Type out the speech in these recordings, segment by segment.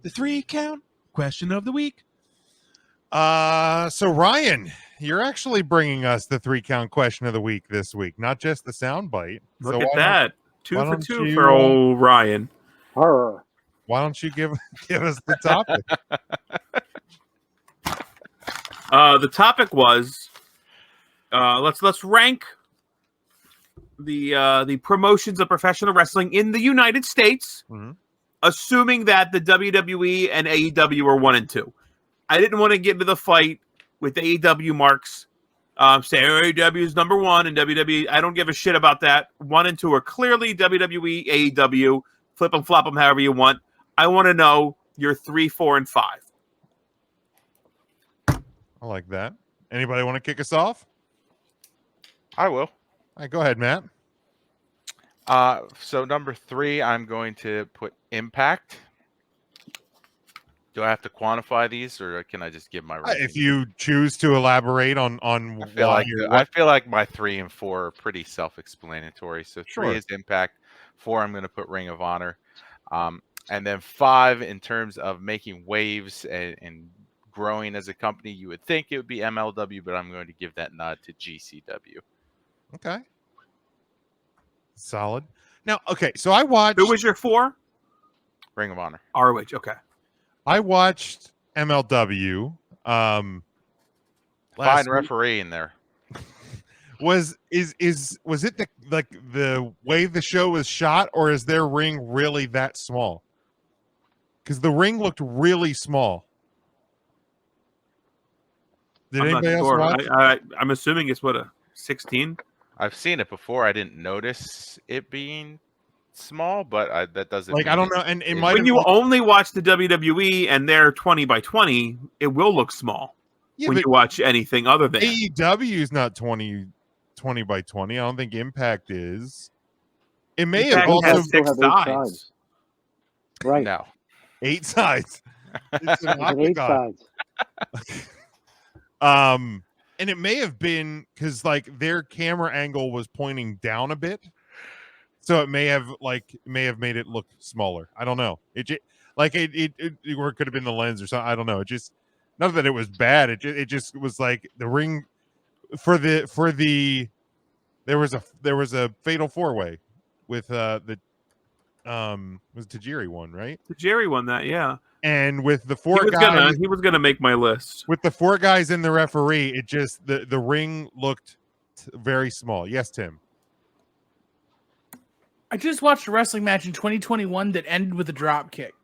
The 3-count question of the week. So Ryan, you're actually bringing us the 3-count question of the week this week, not just the soundbite. Look so at that. Two why for don't two you, for old Ryan. Horror. Why don't you give us the topic? The topic was let's rank the promotions of professional wrestling in the United States, assuming that the WWE and AEW are 1 and 2. I didn't want to get into the fight with the AEW marks. Say AEW is number 1 and WWE. I don't give a shit about that. 1 and 2 are clearly WWE, AEW. Flip them, flop them, however you want. I want to know your 3, 4, and 5. I like that. Anybody want to kick us off? I will. All right, go ahead, Matt. So number 3, I'm going to put Impact. Do I have to quantify these, or can I just give my rating? If you choose to elaborate on I feel like my 3 and 4 are pretty self-explanatory. So 3 is Impact, 4 I'm going to put Ring of Honor, and then 5 in terms of making waves and growing as a company. You would think it would be MLW, but I'm going to give that nod to GCW. Okay. Solid. Now, okay, so I watched. Who was your 4? Ring of Honor. ROH. Okay. I watched MLW. Fine referee in there. Was it the way the show was shot, or is their ring really that small? Because the ring looked really small. Did I'm anybody else watch? I'm assuming it's a 16. I've seen it before. I didn't notice it being small, but that doesn't I don't know. And it might when you only watch the WWE and they're 20 by 20, it will look small. Yeah, when you watch anything other than AEW is not 20 by 20. I don't think Impact is. It may Impact have also has 6 sides. Right. No. 8 sides. It's an It's 8 octagon. sides. And it may have been because their camera angle was pointing down a bit, so it may have made it look smaller. I don't know. It or it could have been the lens or something. I don't know. It just, not that it was bad. It just was like the ring for the there was a fatal 4-way with was Tajiri one, right? Tajiri won that, yeah. And with the 4 guys, he was gonna make my list. With the 4 guys in the referee, it just the ring looked very small. Yes, Tim. I just watched a wrestling match in 2021 that ended with a drop kick.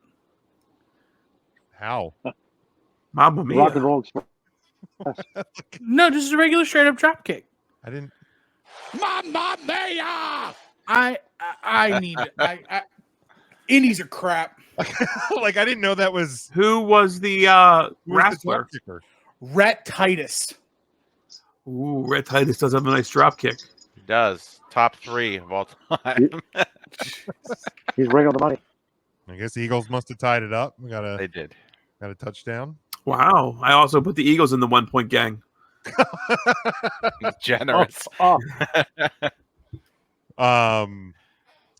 How? Mamma mia. Rock and roll. No, just a regular straight up drop kick. I didn't. Mamma mia! I need it. Indies are crap. I didn't know that was. Who was the wrestler? Rhett Titus. Ooh, Rhett Titus does have a nice drop kick. He does. Top 3 of all time. He's right on the money. I guess the Eagles must have tied it up. They did. Got a touchdown. Wow. I also put the Eagles in the 1-point gang. He's generous.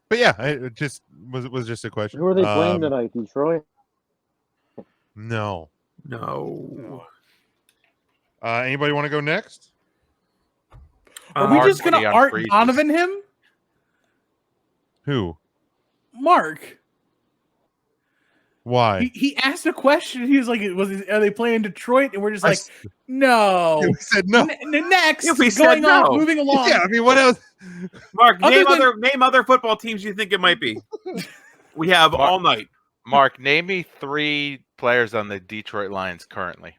But yeah, it just was just a question. Who are they playing tonight? Detroit? No. Anybody want to go next? Are we just going to Art Donovan him? Who? Mark. Why? He asked a question. He was like, "Are they playing Detroit?" And we're just like, "No." We said no. Next, If we said no. moving along. Yeah, I mean, what else? Mark, name other football teams you think it might be. We have all night. Mark, name me 3 players on the Detroit Lions currently.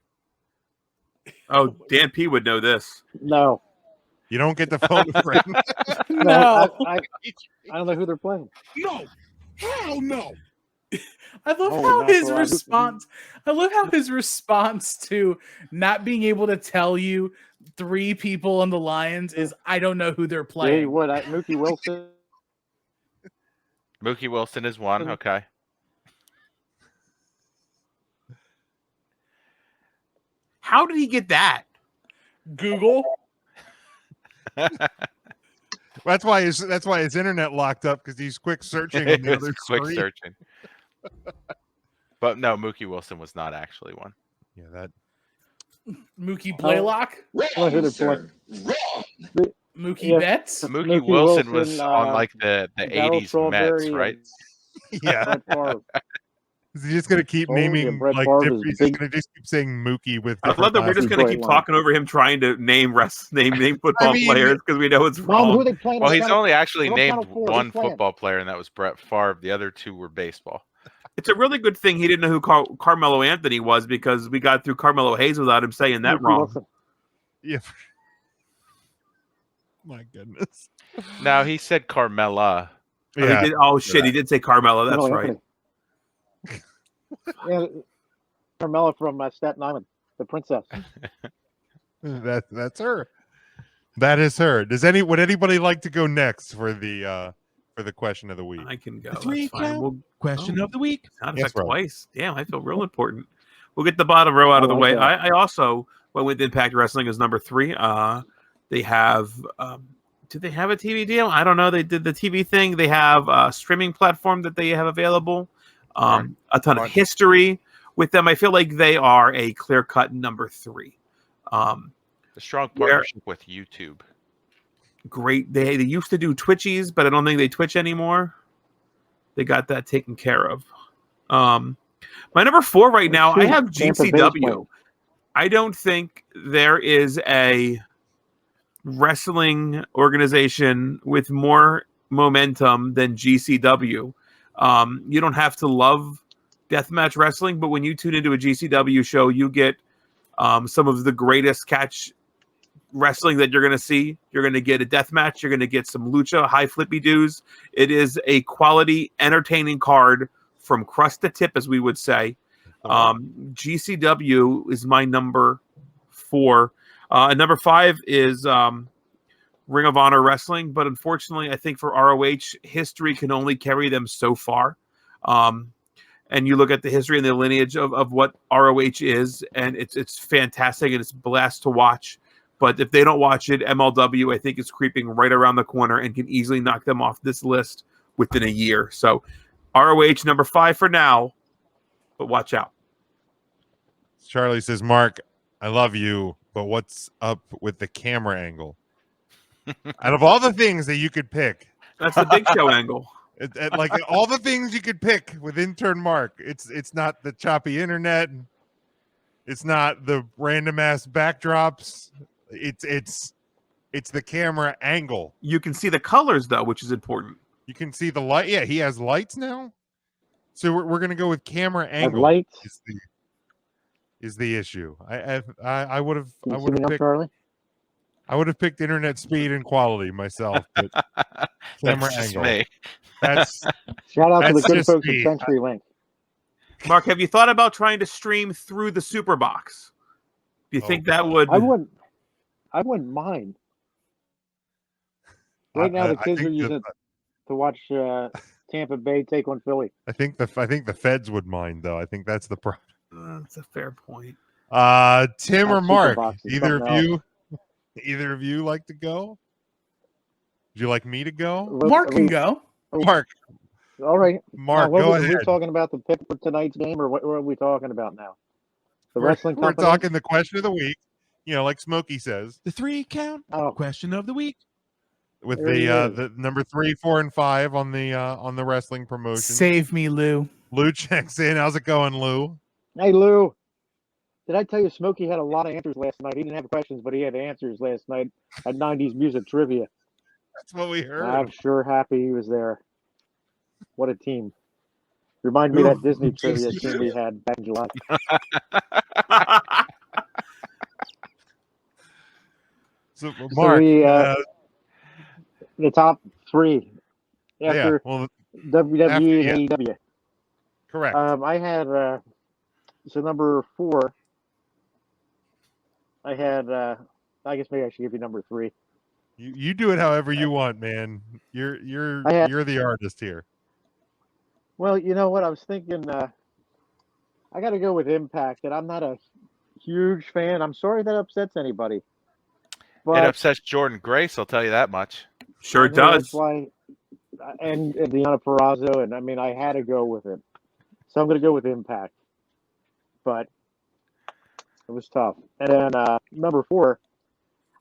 Oh, Dan P would know this. No. You don't get the phone a friend. No. I don't know who they're playing. No. Hell no. I love how his response. I love how his response to not being able to tell you 3 people on the Lions is, "I don't know who they're playing." Hey, what? Mookie Wilson. Mookie Wilson is 1. Okay. How did he get that? Google. That's why his internet locked up, because he's quick searching on the other quick screen. searching. But no, Mookie Wilson was not actually one. Yeah, that Mookie Blaylock, Wrong, sir. Wrong. Mookie Yeah. Betts. Mookie Wilson was on uh, like the Darryl 80s Mets, Strawberry right? yeah. Brett Favre. Is he just gonna keep Oh, yeah, naming Brett like Favre different? is He's big. just gonna just keep saying Mookie with. I love that we're just different going to Detroit keep line. talking over him trying to name football I mean, players because we know it's Mom, who are wrong. they playing? Well, on he's Channel- only actually on named Channel 4, one who's playing? football player, and that was Brett Favre. The other two were baseball. It's a really good thing he didn't know who Carmelo Anthony was because we got through Carmelo Hayes without him saying that Mookie wrong. Wilson. Yeah. My goodness. No, he said Carmella. Oh, Yeah. he did, oh shit, he did say Carmelo. That's Carmelo right. Anthony. Yeah, Carmela from Staten Island, the princess. That's her. That is her. Would anybody like to go next for the question of the week? I can go. The three That's fine. count. We'll, Question of the week. sound Yes, effect Rob. twice. Damn, I feel real important. We'll get the bottom row out of the like way. that. I also went with Impact Wrestling as number 3. They have. Do they have a TV deal? I don't know. They did the TV thing. They have a streaming platform that they have available. A ton of history with them. I feel like they are a clear-cut number 3. A strong partnership with YouTube. Great. They used to do Twitchies, but I don't think they Twitch anymore. They got that taken care of. My number 4 right now, I have Tampa Bay's GCW. playing. I don't think there is a wrestling organization with more momentum than GCW. You don't have to love deathmatch wrestling, but when you tune into a GCW show, you get some of the greatest catch wrestling that you're going to see. You're going to get a deathmatch. You're going to get some lucha, high flippy doos. It is a quality, entertaining card from crust to tip, as we would say. GCW is my number 4. And number 5 is Ring of Honor Wrestling, but unfortunately, I think for ROH, history can only carry them so far. And you look at the history and the lineage of what ROH is, and it's fantastic and it's a blast to watch. But if they don't watch it, MLW, I think, is creeping right around the corner and can easily knock them off this list within a year. So ROH number 5 for now, but watch out. Charlie says, Mark, I love you, but what's up with the camera angle? Out of all the things that you could pick, That's the Big Show angle. like all the things you could pick with intern Mark, it's not the choppy internet, it's not the random ass backdrops, it's the camera angle. You can see the colors, though, which is important. You can see the light. Yeah, he has lights now. So we're gonna go with camera Have angle. lights. Is the issue? I would have Can you see me now, picked Charlie? I would have picked internet speed and quality myself, but camera That's just angle. me. That's Shout out to the That's good just folks me. at Century Link. Mark, have you thought about trying to stream through the Super Box? Do you Oh, think that would? I wouldn't mind. Right now, the kids are using it to watch Tampa Bay take on Philly. I think the feds would mind though. I think that's the problem. That's a fair point. Tim or Super Mark, Box is either something of you like to go? Would you like me to go? Mark can go. Mark, All right. Mark, Now, go We're ahead. talking about the pick for tonight's game, or what are we talking about now? The wrestling We're company? talking the question of the week. You know, like Smokey says, The 3 count. Oh, Question of the week. with There he is. the number 3, 4, and 5 on the wrestling promotion. Save me, Lou. Lou checks in. How's it going, Lou? hey, Lou. Did I tell you Smokey had a lot of answers last night? He didn't have questions, but he had answers last night at 90s Music Trivia. That's what we heard. I'm sure happy he was there. What a team. Remind me of that Disney trivia team we had back in July. So, Mark, we, The top 3 after well, WWE and after- AEW. correct. I had so number 4. I had I guess maybe I should give you number 3. You do it however you want, man. You're the artist here. Well, you know what I was thinking. I got to go with Impact, and I'm not a huge fan. I'm sorry that upsets anybody, but It upsets Jordan Grace, I'll tell you that much. Sure it I know does. That's why, and Deanna Purrazzo, and I mean I had to go with it. So I'm going to go with Impact. But it was tough. And then number 4,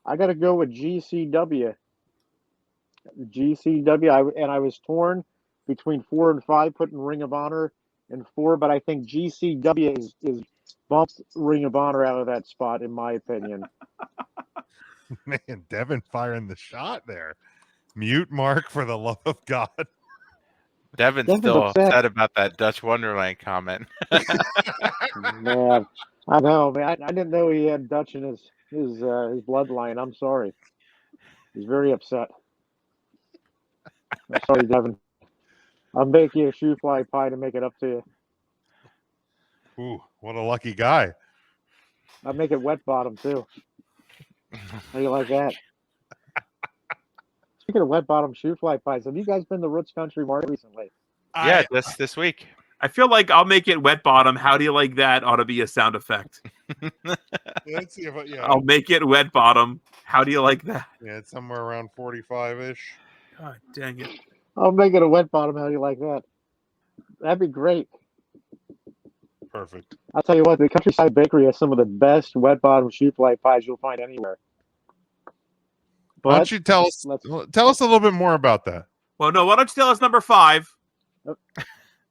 I got to go with GCW. I was torn between 4 and 5, putting Ring of Honor in 4, but I think GCW is bumped Ring of Honor out of that spot, in my opinion. Man, Devin firing the shot there. Mute Mark, for the love of God. Devin's still upset about that Dutch Wonderland comment. Man, I know, man. I didn't know he had Dutch in his bloodline. I'm sorry. He's very upset. I'm sorry, Devin. I'll make you a shoe fly pie to make it up to you. Ooh, what a lucky guy. I'll make it wet bottom too. How do you like that? Speaking of wet bottom shoe fly pies, have you guys been to Roots Country Mart recently? Yeah, this week. I feel like I'll make it wet bottom. How do you like that? Ought to be a sound effect. Let's see if I'll make it wet bottom. How do you like that? Yeah, it's somewhere around 45-ish. God dang it. I'll make it a wet bottom. How do you like that? That'd be great. Perfect. I'll tell you what, the Countryside Bakery has some of the best wet bottom shoe fly pies you'll find anywhere. But why don't you tell us a little bit more about that? Well, no, why don't you tell us number 5?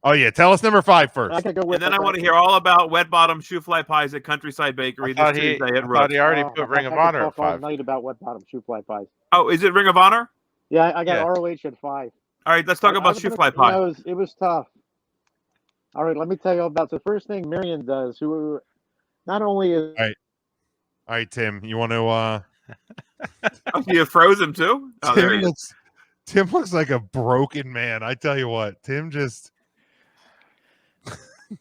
Oh, yeah, tell us number 5 first. I could go with And then I want to hear all about wet bottom shoe fly pies at Countryside Bakery this Tuesday at I Roots. thought he already put Ring of Honor at 5. All night about wet bottom shoe fly pies. Oh, is it Ring of Honor? Yeah, I got Yeah. ROH at 5. All right, let's talk about shoe fly pie. It was tough. All right, let me tell you about the first thing Marion does, who not only is... All right, Tim, you want to... Oh, you froze him too? Oh, there he is. Tim looks like a broken man. I tell you what, Tim just...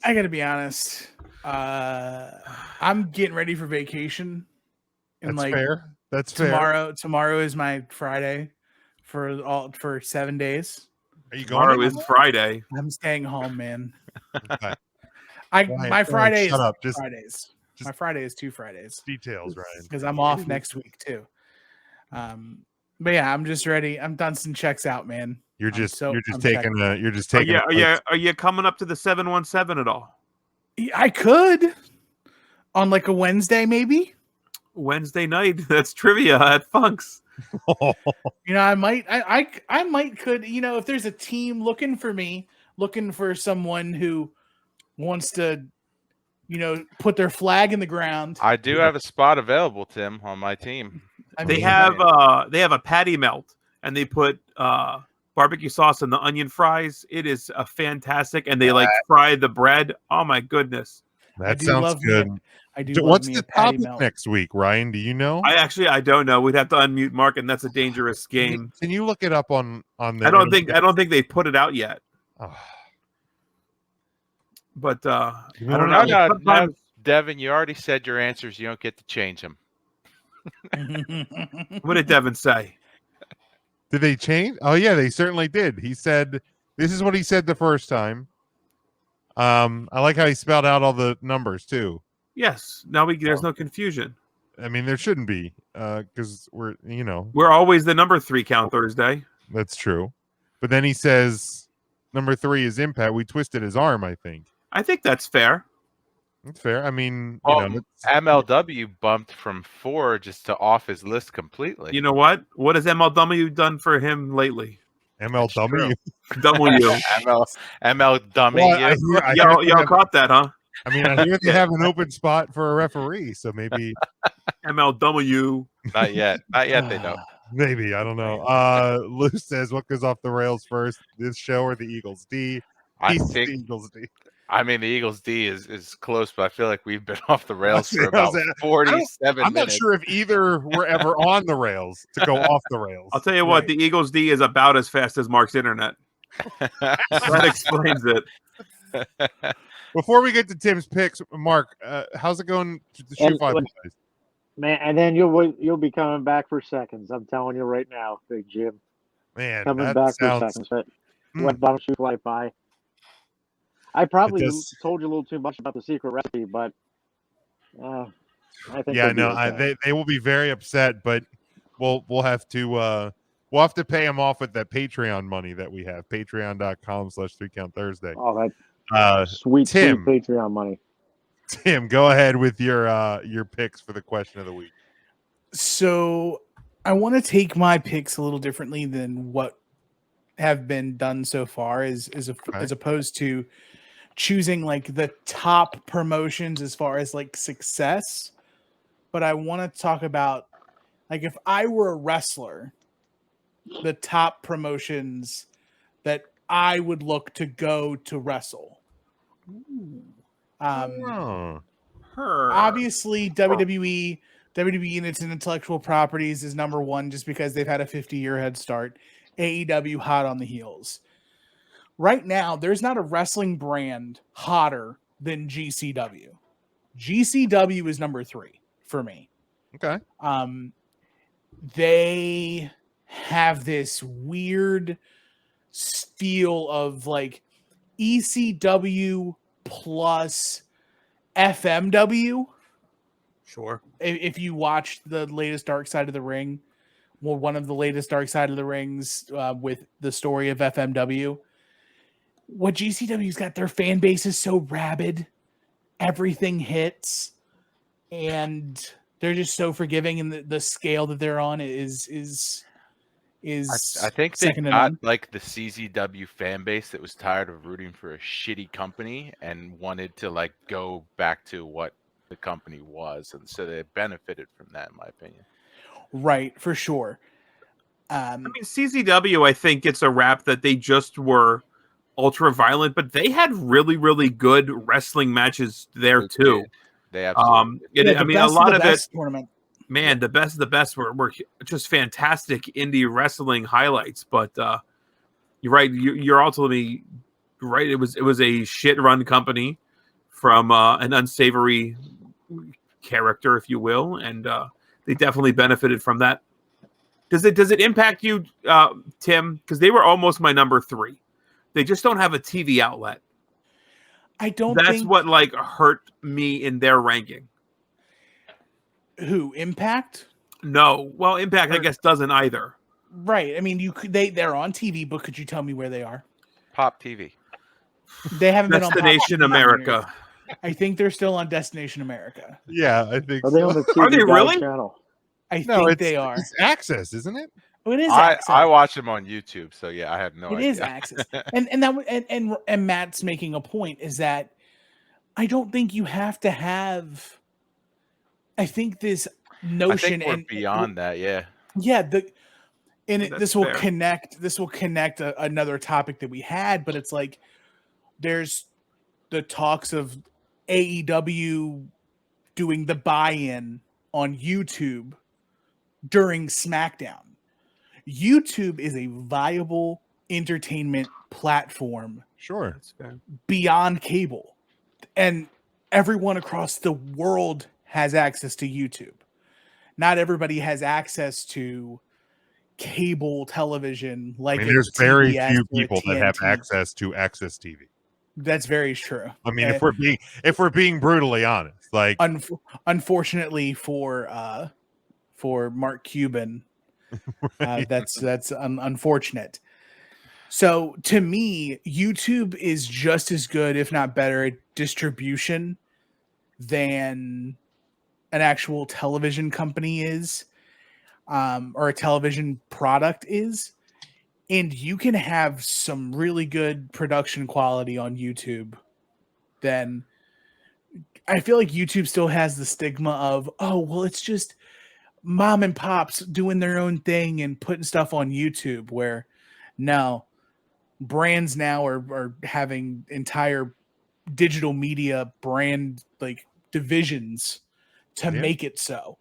I gotta be honest. I'm getting ready for vacation. And That's fair. That's fair. Tomorrow is my Friday for 7 days. Are you going? Tomorrow is Friday. I'm staying home, man. Okay. My Friday shut is up. Fridays. My Friday is 2 Fridays. Details, Ryan. Because I'm off next week too. But yeah, I'm just ready. I'm done some checks out, man. You're just taking. Are you coming up to the 717 at all? I could on like a Wednesday, maybe. Wednesday night. That's trivia at Funk's. You know, I might could. You know, if there's a team looking for someone who wants to, you know, put their flag in the ground. I do have a spot available, Tim, on my team. They have a patty melt, and they put barbecue sauce in the onion fries. It is a fantastic, and they fry the bread. Oh my goodness, that sounds good. I do. What's the topic next week, Ryan? Do you know? I don't know. We'd have to unmute Mark, and that's a dangerous game. Can you look it up on the? I don't think they put it out yet. Oh. But I don't know. No, Devin, you already said your answers. You don't get to change them. What did Devin say? Did they change? Oh yeah, they certainly did. He said, "This is what he said the first time." I like how he spelled out all the numbers too. Yes. Now there's no confusion. I mean, there shouldn't be, because we're always the number 3 count Thursday. That's true. But then he says number 3 is Impact. We twisted his arm, I think. I think that's fair. That's fair. I mean, MLW bumped from 4 just to off his list completely. You know what? What has MLW done for him lately? MLW? W. MLW. Well, y'all caught that, huh? I mean, I hear they have an open spot for a referee, so maybe MLW. Not yet. Not yet. They don't. Maybe, I don't know. Lou says, "What goes off the rails first, this show or the Eagles D?" I think the Eagles D. I mean, the Eagles D is close, but I feel like we've been off the rails for about 47 I'm minutes. not sure if either were ever on the rails to go off the rails. I'll tell you what, the Eagles D is about as fast as Mark's internet. That explains it. Before we get to Tim's picks, Mark, how's it going to the shoe five guys? Man, and then you'll be coming back for seconds. I'm telling you right now, Big Jim. Man, coming back for seconds. But wet bottom shoe fly pie. I probably told you a little too much about the secret recipe, but I think they will be very upset. But we'll have to pay them off with that Patreon money that we have. Patreon.com/3CountThursday. Oh, Sweet Tim. Patreon money. Tim, go ahead with your picks for the question of the week. So I want to take my picks a little differently than what have been done so far, as opposed to choosing like the top promotions as far as like success. But I want to talk about, like, if I were a wrestler, the top promotions that I would look to go to wrestle. Obviously, WWE and its intellectual properties is number one, just because they've had a 50-year head start. AEW hot on the heels. Right now, there's not a wrestling brand hotter than GCW. GCW is number 3 for me. Okay. They have this weird feel of like ECW plus FMW. Sure. If you watched the latest Dark Side of the Ring, well, one of the latest Dark Side of the Rings with the story of FMW, what GCW's got, their fan base is so rabid, everything hits, and they're just so forgiving, and the scale that they're on is I think they second to got none. like the CZW fan base that was tired of rooting for a shitty company and wanted to like go back to what the company was, and so they benefited from that, in my opinion. Right, for sure. I mean, CZW, I think, gets a rap that they just were ultra violent, but they had really, really good wrestling matches there They too. did. They absolutely did. I mean, a lot of it, tournament. man, the best of the best were just fantastic indie wrestling highlights. But you're right. You're ultimately right. It was a shit run company from an unsavory character, if you will, and they definitely benefited from that. Does it impact you, Tim? Because they were almost my number 3. They just don't have a TV outlet. I don't That's think what like hurt me in their ranking. who Impact. No, well, Impact I guess doesn't either. Right. I mean, they're on TV, but could you tell me where they are? Pop TV. They haven't been on Pop Destination TV in America. years. I think they're still on Destination America. Yeah, I think Are they so. on the TV Are they Guide really? channel? I No, think they are. It's Access, isn't it? Oh, it is I Access. watch them on YouTube, so yeah, I have no It idea. is Access. And Matt's making a point is that I don't think you have to have. I think this notion I think we're beyond that, yeah. Yeah, That's this will fair. connect. This will connect another topic that we had, but it's like there's the talks of AEW doing the buy-in on YouTube during SmackDown. YouTube is a viable entertainment platform Sure. That's fair. beyond cable, and everyone across the world has access to YouTube. Not everybody has access to cable television like I mean, there's very TBS few or a people that have TNT. access to Access TV. That's very true. I mean, if we're being brutally honest, like unfortunately for Mark Cuban, that's unfortunate. So to me, YouTube is just as good, if not better, at distribution than an actual television company is, or a television product is. And you can have some really good production quality on YouTube. Then I feel like YouTube still has the stigma of, oh, well, it's just mom and pops doing their own thing and putting stuff on YouTube, where no, brands now are having entire digital media brand like divisions to make it so.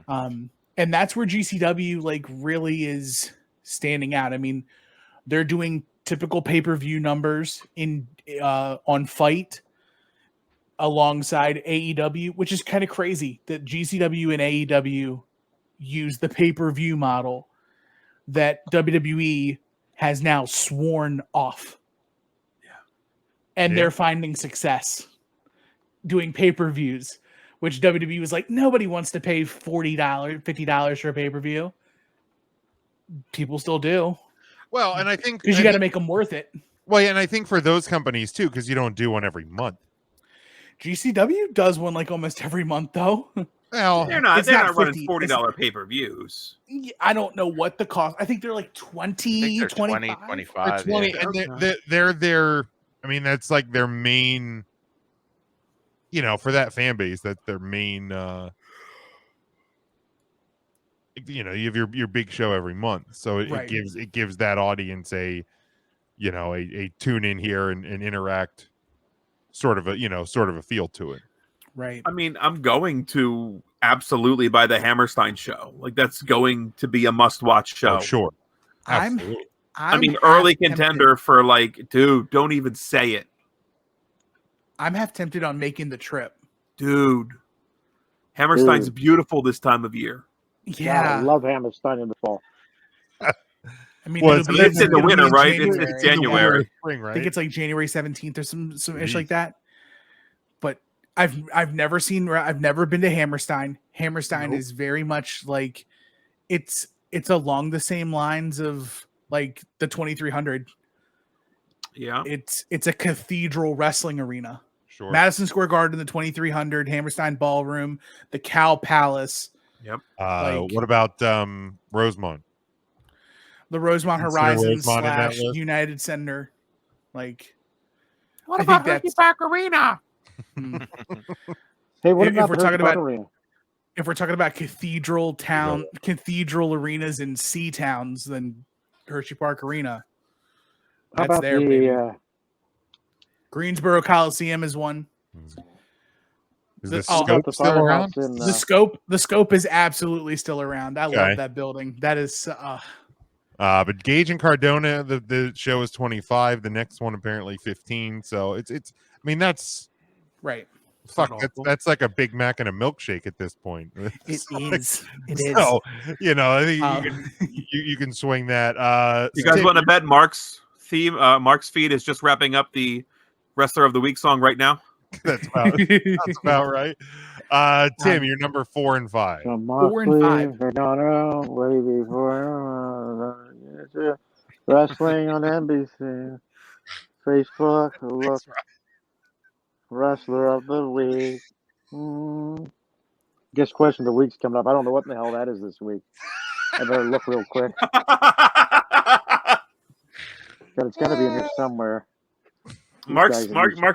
And that's where GCW like really is standing out. I mean, they're doing typical pay-per-view numbers on Fight alongside AEW, which is kind of crazy that GCW and AEW use the pay-per-view model that WWE has now sworn off. And they're finding success doing pay-per-views, which WWE was like, nobody wants to pay $40, $50 for a pay-per-view. People still do. Well, and I think because you got to make them worth it. Well, yeah, and I think for those companies too, because you don't do one every month. GCW does one like almost every month, though. Well, They're not It's not running 50. $40 pay-per-views. I don't know what the cost. I think they're like 20, I think they're 25. 20, 25. 20, Yeah. and they're I mean, that's like their main, for that fan base, that's their main, you have your big show every month. So it Right. gives that audience a tune in here and interact sort of a feel to it. Right. I mean, I'm going to absolutely buy the Hammerstein show. Like, that's going to be a must-watch show. Oh, sure. Absolutely. I mean, early contender for dude, don't even say it. I'm half tempted on making the trip. Dude. Hammerstein's Dude. beautiful this time of year. Yeah. God, I love Hammerstein in the fall. I mean, Well, It's in the winter, right? It's January. January. Spring, right? I think it's like January 17th or some ish Jeez. like that. But I've never been to Hammerstein. Hammerstein Nope. is very much like it's along the same lines of like the 2300. Yeah. It's a cathedral wrestling arena. Sure. Madison Square Garden, the 2300, Hammerstein Ballroom, the Cow Palace. Yep. What about Rosemont? The Rosemont Consider Horizon Rosemont in that / list? United Center. Like, What I about think Hershey that's- Park Arena? Hey, what If about we're the talking about- arena? if we're talking about cathedral arenas in sea towns, then Hershey Park Arena. How That's about there, baby. the Greensboro Coliseum is one. Is The- the oh, scope the still around? firehouse in The scope is absolutely still around. I Okay. love that building. That is But Gage and Cardona, the show is 25. The next one apparently 15. So it's. I mean, that's right. fuck. not That's, awful. that's like a Big Mac and a milkshake at this point. It So, is. It is. So I think Um, you can swing that. You guys Tim, want to bet Mark's theme? Mark's feed is just wrapping up the Wrestler of the Week song right now. that's about right. Tim, you're number 4 and 5. some 4 and 5. They're gonna way before wrestling on NBC, Facebook. Look, That's right. Wrestler of the Week. Guess question of the week's coming up. I don't know what the hell that is this week. I better look real quick. But it's got to be in here somewhere. Mark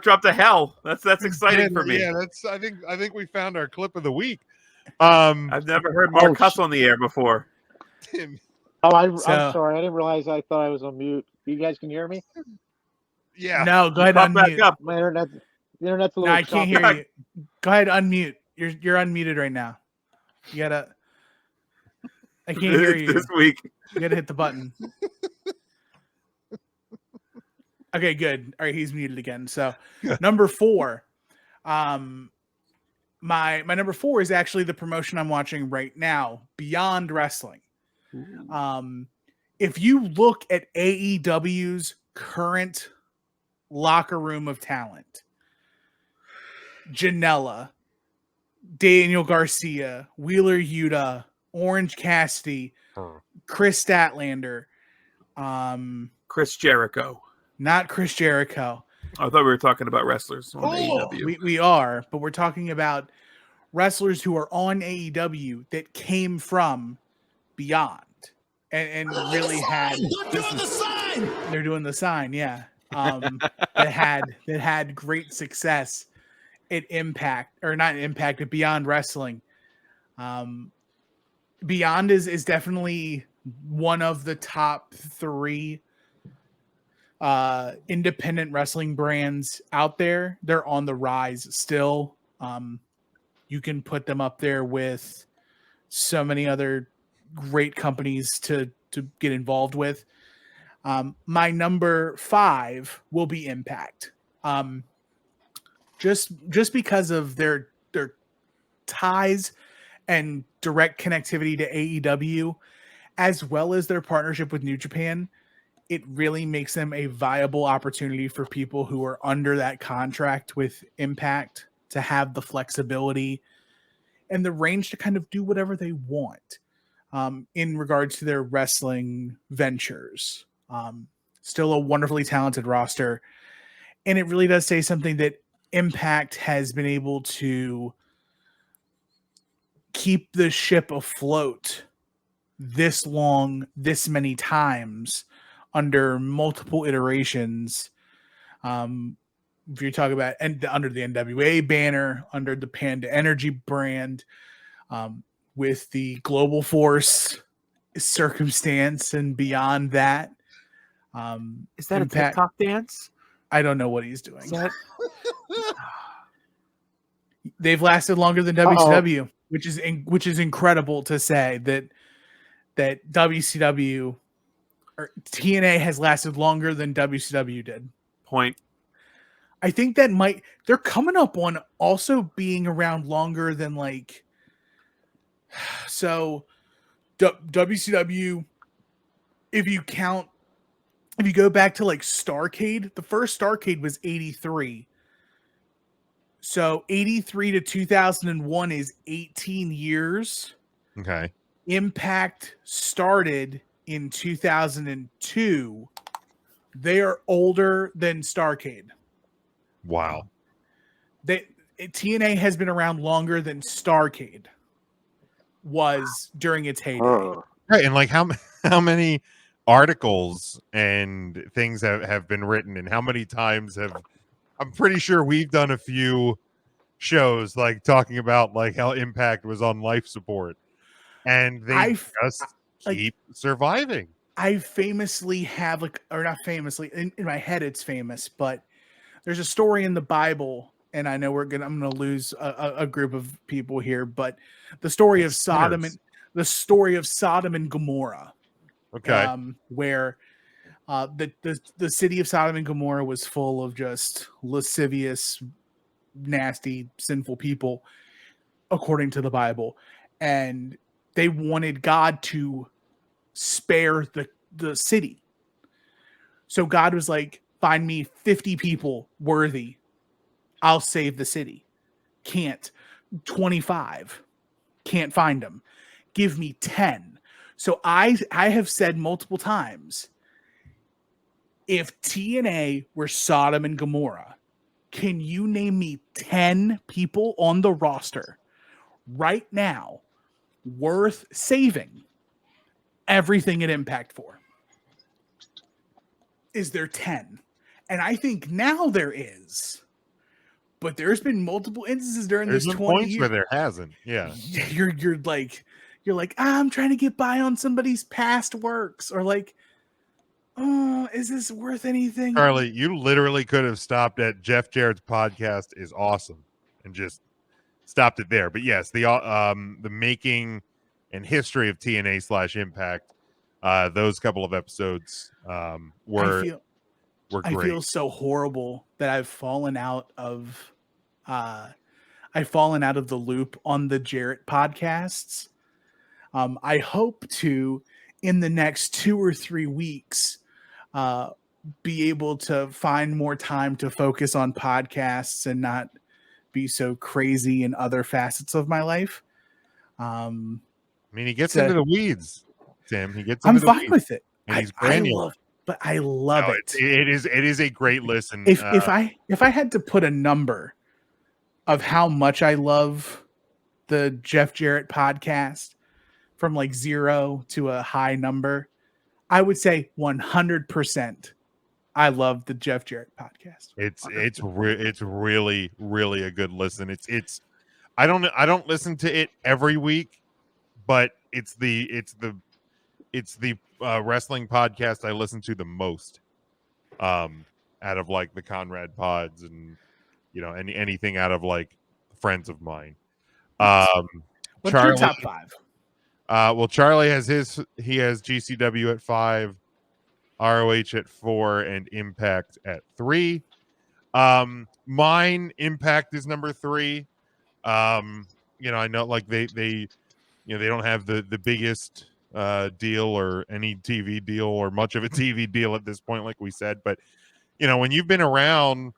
dropped a hell. That's exciting for me. Yeah, that's. I think we found our clip of the week. I've never heard Mark cuss on the air before. Tim, Oh, I'm So- sorry. I didn't realize. I thought I was on mute. You guys can hear me? yeah. No, go ahead, Pop back unmute. up. My internet. The internet's a No, little. I can't choppy. hear you. Go ahead, unmute. You're unmuted right now. You gotta. I can't hear you. This week. You gotta hit the button. Okay, good. All right, he's muted again. So number 4. My number 4 is actually the promotion I'm watching right now, Beyond Wrestling. If you look at AEW's current locker room of talent, Janela, Daniel Garcia, Wheeler Yuta, Orange Cassidy, Chris Statlander, Chris Jericho. not Chris Jericho. I thought we were talking about wrestlers on AEW. We are, but we're talking about wrestlers who are on AEW that came from Beyond and really had. They're doing the sign, yeah. That had great success at Impact, or not Impact, at Beyond Wrestling. Beyond is definitely one of the top 3 independent wrestling brands out there. They're on the rise still. You can put them up there with so many other great companies to get involved with. My number 5 will be Impact. Just because of their ties and direct connectivity to AEW, as well as their partnership with New Japan, it really makes them a viable opportunity for people who are under that contract with Impact to have the flexibility and the range to kind of do whatever they want in regards to their wrestling ventures. still a wonderfully talented roster. And it really does say something that Impact has been able to keep the ship afloat this long, this many times under multiple iterations. If you're talking about under the NWA banner, under the Panda Energy brand, with the Global Force circumstance and beyond that. Is that Impact, a TikTok dance? I don't know what he's doing. Is that... They've lasted longer than WCW, which is incredible to say that WCW or TNA has lasted longer than WCW did. Point. I think that they're coming up on also being around longer than like, so WCW, if you go back to like Starrcade, the first Starrcade was 83. So 83 to 2001 is 18 years. Okay. Impact started in 2002. They are older than Starrcade. Wow. TNA has been around longer than Starrcade was during its heyday. Right, and like how many articles and things have been written, and how many times I'm pretty sure we've done a few shows like talking about like how Impact was on life support, and they just keep surviving. I famously have or not famously, in my head it's famous, but there's a story in the Bible, and I know I'm gonna lose a group of people here, but the story of Sodom and Gomorrah. Okay. Where the city of Sodom and Gomorrah was full of just lascivious, nasty, sinful people, according to the Bible, and they wanted God to spare the city. So God was like, find me 50 people worthy, I'll save the city. Can't. 25. Can't find them. Give me 10. So I have said multiple times, if TNA were Sodom and Gomorrah, can you name me 10 people on the roster right now worth saving everything at Impact for? Is there 10? And I think now there is. But there's been multiple instances during this 20 points years where there hasn't. Yeah. You're like, I'm trying to get by on somebody's past works, or like, oh, is this worth anything? Charlie, you literally could have stopped at Jeff Jarrett's podcast is awesome and just stopped it there. But yes, the making and history of TNA / Impact, those couple of episodes were great. I feel so horrible that I've fallen out of the loop on the Jarrett podcasts. I hope to, in the next 2 or 3 weeks, be able to find more time to focus on podcasts and not be so crazy in other facets of my life. I mean, he gets into the weeds, Tim. He gets. I'm fine with it. And he's granular. I love it. It is a great listen. If I had to put a number of how much I love the Jeff Jarrett podcast, from like 0 to a high number, I would say 100%. I love the Jeff Jarrett podcast. It's really a good listen. I don't listen to it every week, but it's the wrestling podcast I listen to the most, out of like the Conrad pods and anything out of like friends of mine. What's Charlie, your top 5? Well, Charlie has he has GCW at 5, ROH at 4, and Impact at 3. Mine, Impact is number 3. I know like they don't have the biggest deal or any TV deal or much of a TV deal at this point, like we said, but when you've been around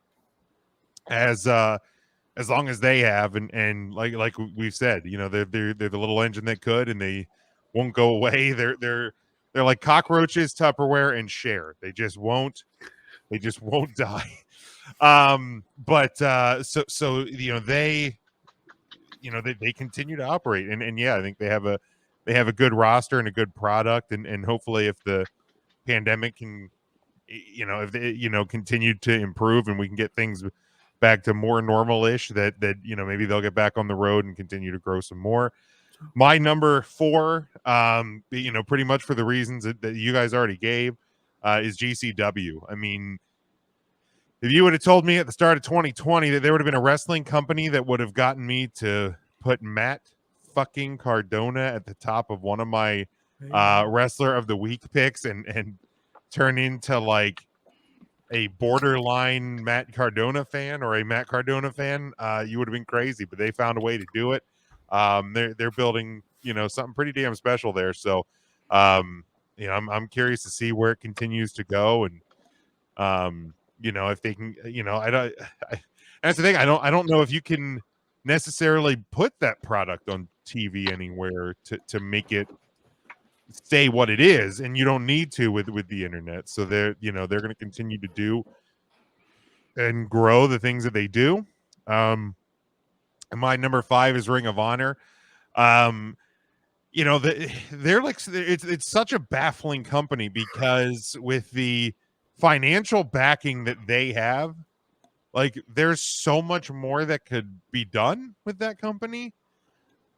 as long as they have, and like we've said, they're the little engine that could, and they won't go away. They're They're like cockroaches, Tupperware, and share. They just won't die. But so they continue to operate, and yeah, I think they have a good roster and a good product, and hopefully if the pandemic can, if they continue to improve and we can get things back to more normal-ish, that maybe they'll get back on the road and continue to grow some more. My number 4, pretty much for the reasons that you guys already gave, is GCW. I mean, if you would have told me at the start of 2020 that there would have been a wrestling company that would have gotten me to put Matt fucking Cardona at the top of one of my wrestler of the week picks and turn into like a borderline Matt Cardona fan or a Matt Cardona fan, you would have been crazy, but they found a way to do it. They're building, something pretty damn special there. So, I'm curious to see where it continues to go. And, if they can, that's the thing. I don't know if you can necessarily put that product on TV anywhere to make it say what it is, and you don't need to with the internet. So they're going to continue to do and grow the things that they do. And my number 5 is Ring of Honor. They're like, it's such a baffling company because with the financial backing that they have, like there's so much more that could be done with that company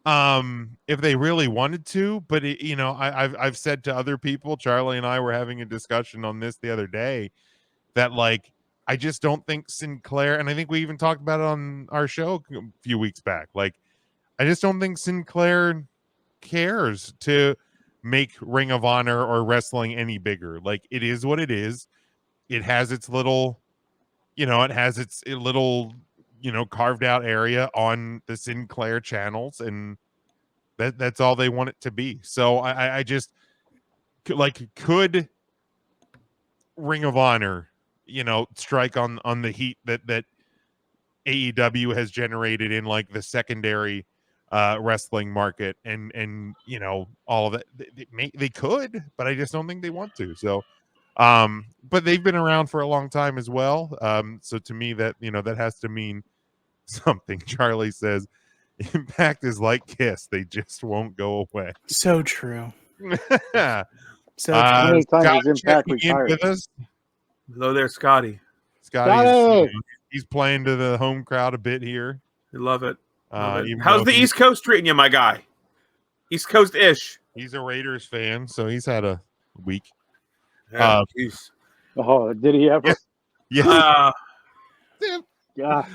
if they really wanted to. But I've said to other people, Charlie and I were having a discussion on this the other day, that like I just don't think Sinclair, and I think we even talked about it on our show a few weeks back, like I just don't think Sinclair cares to make Ring of Honor or wrestling any bigger. Like it is what it is. It has its little, carved out area on the Sinclair channels, and that's all they want it to be. So I just could Ring of Honor, strike on the heat that AEW has generated in like the secondary wrestling market, and all of that. They could, but I just don't think they want to. So but they've been around for a long time as well. So to me that that has to mean something. Charlie says Impact is like Kiss, they just won't go away. So true. So How many times Scott has Impact checking in retired? with us. Hello there, Scotty. Scotty! He's playing to the home crowd a bit here. I love it. Even How's though the East Coast treating you, my guy? East Coast-ish. he's a Raiders fan, so he's had a week. Yeah, jeez. Oh, did he ever? Yeah. Yeah.